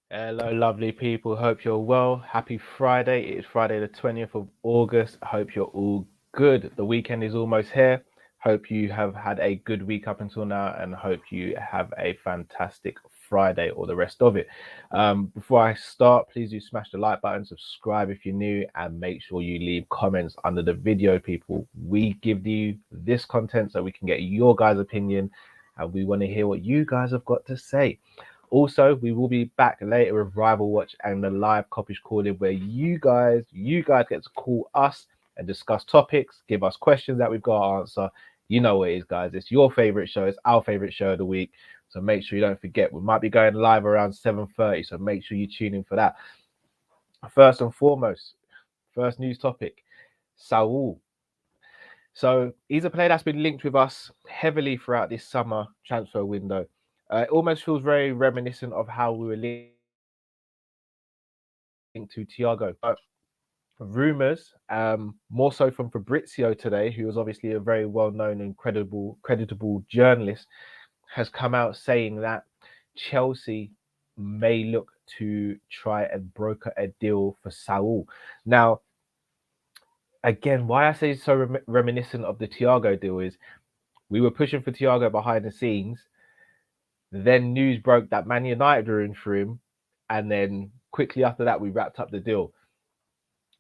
Hello, lovely people. Hope you're well. Happy Friday. It is Friday, the 20th of August. Hope you're all good. The weekend is almost here. Hope you have had a good week up until now and hope you have a fantastic Friday or the rest of it. Before I start, please do smash the like button, subscribe if you're new, and make sure you leave comments under the video, people. We give you this content so we can get your guys' opinion and we want to hear what you guys have got to say. Also, we will be back later with Rival Watch and the live Kopish call-in where you guys get to call us and discuss topics, give us questions that we've got to answer. You know what it is, guys. It's your favorite show. It's our favorite show of the week. So make sure you don't forget. We might be going live around 7:30. So make sure you tune in for that. First and foremost, first news topic, Saul. So he's a player that's been linked with us heavily throughout this summer transfer window. It almost feels very reminiscent of how we were linked to Thiago. But rumours, more so from Fabrizio today, who was obviously a very well-known and creditable journalist, has come out saying that Chelsea may look to try and broker a deal for Saul. Now, again, why I say it's so reminiscent of the Thiago deal is we were pushing for Thiago behind the scenes. Then news broke that Man United were in for him, and then quickly after that, we wrapped up the deal.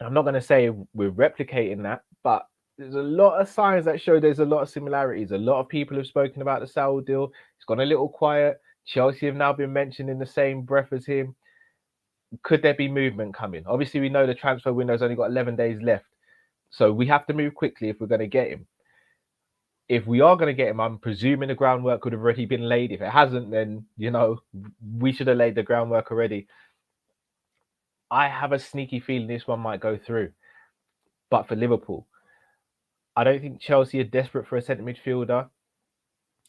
I'm not going to say we're replicating that, but there's a lot of signs that show there's a lot of similarities. A lot of people have spoken about the Saul deal. It's gone a little quiet. Chelsea have now been mentioned in the same breath as him. Could there be movement coming? Obviously, we know the transfer window's only got 11 days left, so we have to move quickly if we're going to get him. If we are going to get him, I'm presuming the groundwork could have already been laid. If it hasn't, then, you know, we should have laid the groundwork already. I have a sneaky feeling this one might go through. But for Liverpool, I don't think Chelsea are desperate for a centre midfielder.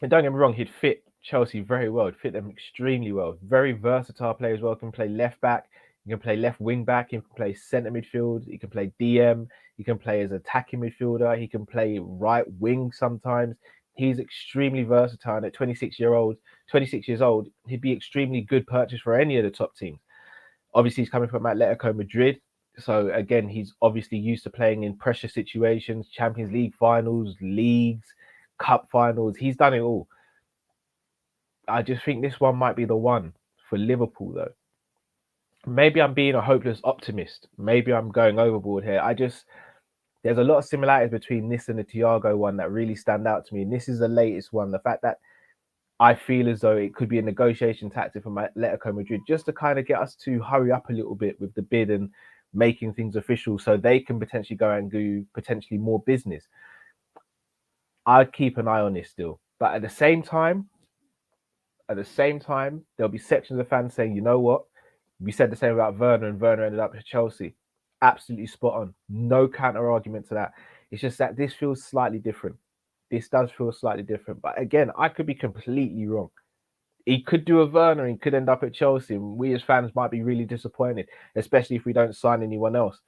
And don't get me wrong, he'd fit Chelsea very well. He'd fit them extremely well. Very versatile player as well. Can play left back. He can play left wing back. He can play centre midfield. He can play DM. He can play as attacking midfielder. He can play right wing sometimes. He's extremely versatile. And at 26 years old, he'd be extremely good purchase for any of the top teams. Obviously, he's coming from Atletico Madrid. So again, he's obviously used to playing in pressure situations, Champions League finals, leagues, cup finals. He's done it all. I just think this one might be the one for Liverpool, though. Maybe I'm being a hopeless optimist. Maybe I'm going overboard here. There's a lot of similarities between this and the Thiago one that really stand out to me. And this is the latest one. The fact that I feel as though it could be a negotiation tactic from Atletico Madrid just to kind of get us to hurry up a little bit with the bid and making things official so they can potentially go and do potentially more business. I'd keep an eye on this still. But at the same time, there'll be sections of fans saying, you know what? We said the same about Werner, and Werner ended up at Chelsea. Absolutely spot on. No counter argument to that. It's just that this feels slightly different. This does feel slightly different. But again, I could be completely wrong. He could do a Werner, he could end up at Chelsea. And we as fans might be really disappointed, especially if we don't sign anyone else.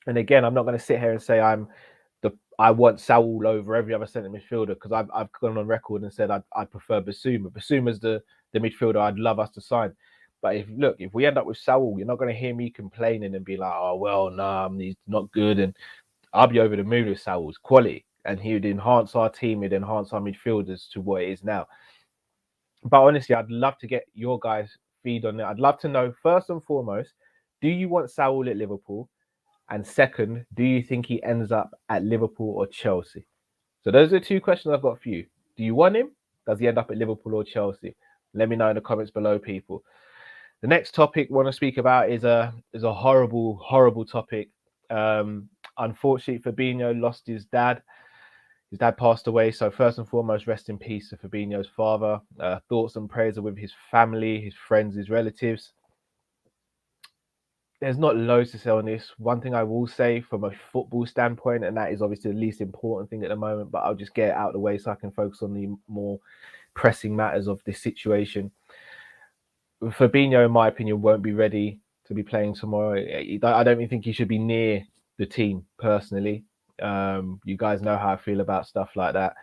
And again, I'm not going to sit here and say I want Saul over every other centre midfielder because I've gone on record and said I prefer Basuma. Basuma's the midfielder I'd love us to sign. But if we end up with Saul, you're not going to hear me complaining and be like, oh, well, nah, he's not good. And I'll be over the moon with Saul's quality. And he would enhance our team, he'd enhance our midfielders to what it is now. But honestly, I'd love to get your guys' feed on it. I'd love to know, first and foremost, do you want Saul at Liverpool? And second, do you think he ends up at Liverpool or Chelsea? So those are the two questions I've got for you. Do you want him? Does he end up at Liverpool or Chelsea? Let me know in the comments below, people. The next topic I want to speak about is a horrible, horrible topic. Unfortunately, Fabinho lost his dad. His dad passed away. So first and foremost, rest in peace to Fabinho's father. Thoughts and prayers are with his family, his friends, his relatives. There's not loads to say on this. One thing I will say from a football standpoint, and that is obviously the least important thing at the moment, but I'll just get it out of the way so I can focus on the more pressing matters of this situation. Fabinho, in my opinion, won't be ready to be playing tomorrow. I don't even think he should be near the team personally. You guys know how I feel about stuff like that.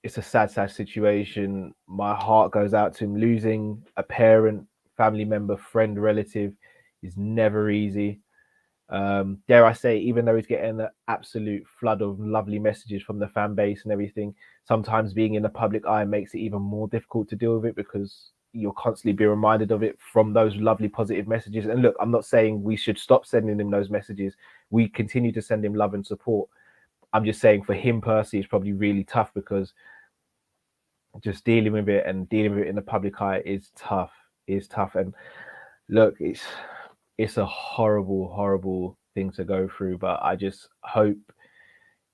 It's a sad situation. My heart goes out to him. Losing a parent, family member, friend, relative is never easy. Dare I say, even though he's getting an absolute flood of lovely messages from the fan base and everything, sometimes being in the public eye makes it even more difficult to deal with it because you're constantly being reminded of it from those lovely positive messages. And look, I'm not saying we should stop sending him those messages. We continue to send him love and support. I'm just saying for him personally, it's probably really tough because just dealing with it and dealing with it in the public eye is tough. Is tough. And look, it's a horrible thing to go through, but I just hope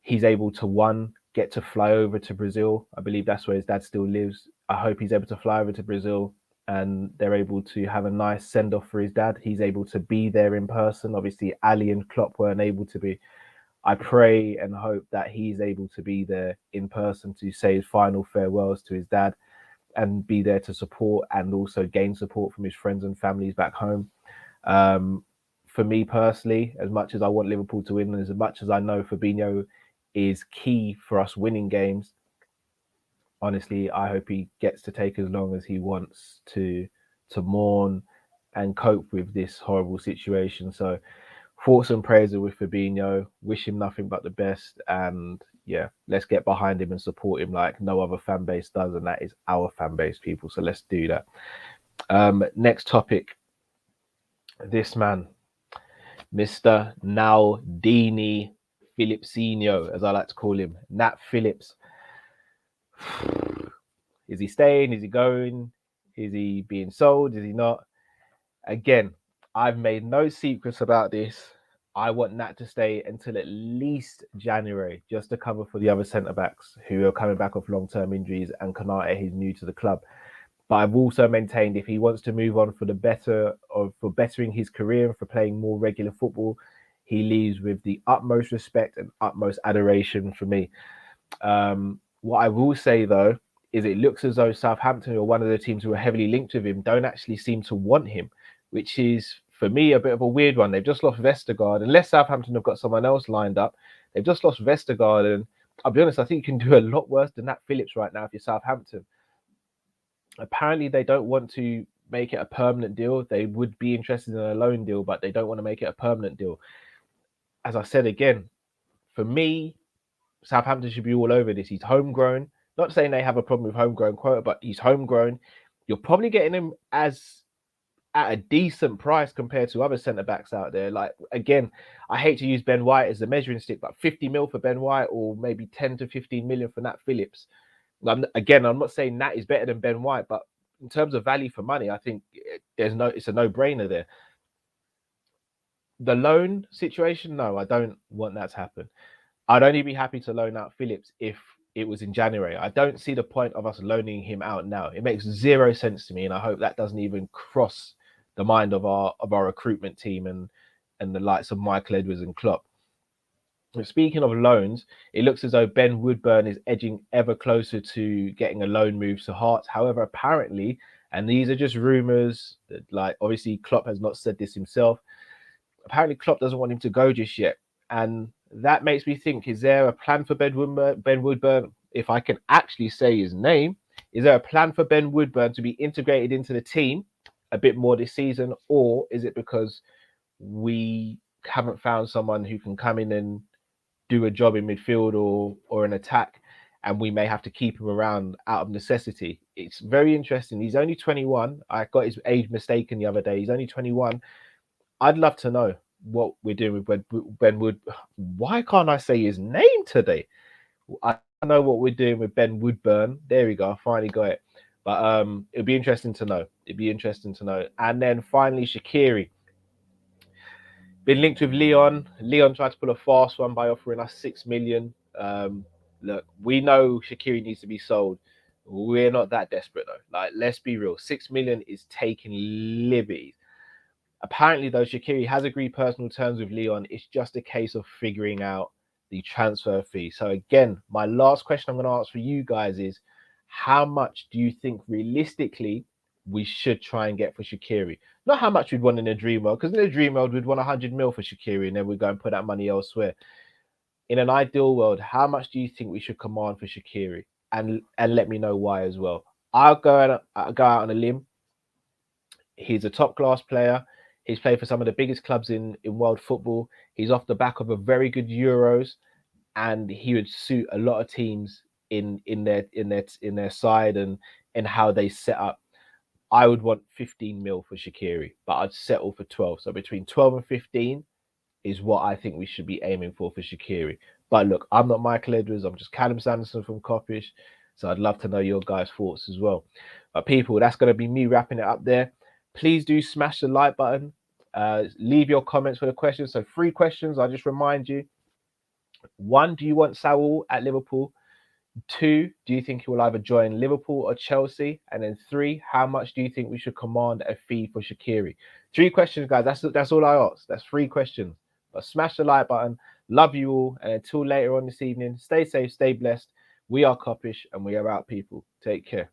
he's able to get to fly over to Brazil. I believe that's where his dad still lives. I hope he's able to fly over to Brazil and they're able to have a nice send off for his dad. He's able to be there in person. Obviously, Ali and Klopp weren't able to be. I pray and hope that he's able to be there in person to say his final farewells to his dad and be there to support and also gain support from his friends and families back home. For me personally, as much as I want Liverpool to win, and as much as I know Fabinho is key for us winning games, honestly, I hope he gets to take as long as he wants to mourn and cope with this horrible situation. So thoughts and prayers are with Fabinho. Wish him nothing but the best. And yeah, let's get behind him and support him like no other fan base does. And that is our fan base, people. So let's do that. Next topic. This man, Mr. Naldini Phillipsinho, as I like to call him, Nat Phillips. Is he staying? Is he going? Is he being sold? Is he not? Again, I've made no secrets about this. I want Nat to stay until at least January, just to cover for the other centre backs who are coming back off long-term injuries, and Konate, who's new to the club. But I've also maintained if he wants to move on for bettering his career and for playing more regular football, he leaves with the utmost respect and utmost adoration for me. What I will say though is it looks as though Southampton, or one of the teams who are heavily linked with him, don't actually seem to want him, which is for me a bit of a weird one. They've just lost Vestergaard. Unless Southampton have got someone else lined up, they've just lost Vestergaard, and I'll be honest, I think you can do a lot worse than Nat Phillips right now if you're Southampton. Apparently they don't want to make it a permanent deal. They would be interested in a loan deal, but they don't want to make it a permanent deal. As I said again, for me, Southampton should be all over this. He's homegrown. Not saying they have a problem with homegrown quota, but he's homegrown. You're probably getting him as at a decent price compared to other centre backs out there. Like, again, I hate to use Ben White as a measuring stick, but 50 mil for Ben White or maybe 10 to 15 million for Nat Phillips. I'm not saying Nat is better than Ben White, but in terms of value for money, I think it's a no-brainer there. The loan situation, no, I don't want that to happen. I'd only be happy to loan out Phillips if it was in January. I don't see the point of us loaning him out now. It makes zero sense to me, and I hope that doesn't even cross the mind of our recruitment team and the likes of Michael Edwards and Klopp. Speaking of loans, it looks as though Ben Woodburn is edging ever closer to getting a loan move to Hearts. However, apparently, and these are just rumours, like obviously Klopp has not said this himself, apparently Klopp doesn't want him to go just yet. And that makes me think, is there a plan for Ben Woodburn, if I can actually say his name, is there a plan for Ben Woodburn to be integrated into the team a bit more this season? Or is it because we haven't found someone who can come in and do a job in midfield or an attack, and we may have to keep him around out of necessity? It's very interesting. He's only 21. I got his age mistaken the other day. He's only 21. I'd love to know what we're doing with Ben Wood. Why can't I say his name today? I know what we're doing with Ben Woodburn. There we go. I finally got it. But it'd be interesting to know. And then finally, Shaqiri. Been linked with Leon. Leon tried to pull a fast one by offering us 6 million. Look, we know Shaqiri needs to be sold. We're not that desperate though. Like, let's be real. 6 million is taking liberties. Apparently, though, Shaqiri has agreed personal terms with Leon. It's just a case of figuring out the transfer fee. So again, my last question I'm going to ask for you guys is, how much do you think realistically we should try and get for Shaqiri? Not how much we'd want in a dream world, because in a dream world we'd want 100 mil for Shaqiri and then we'd go and put that money elsewhere. in an ideal world, how much do you think we should command for Shaqiri? And let me know why as well. I'll go out on a limb. He's a top class player. He's played for some of the biggest clubs in world football. He's off the back of a very good Euros, and he would suit a lot of teams in their side and in how they set up. I would want 15 mil for Shaqiri, but I'd settle for 12. So between 12 and 15 is what I think we should be aiming for Shaqiri. But look, I'm not Michael Edwards. I'm just Callum Sanderson from Kopish. So I'd love to know your guys' thoughts as well. But people, that's going to be me wrapping it up there. Please do smash the like button. Leave your comments for the questions. So 3 questions. I'll just remind you. 1, do you want Saul at Liverpool? 2, do you think he will either join Liverpool or Chelsea? And then 3, how much do you think we should command a fee for Shaqiri? 3 questions, guys. That's all I asked. That's 3 questions. But smash the like button. Love you all. And until later on this evening, stay safe, stay blessed. We are Kopish and we are out, people. Take care.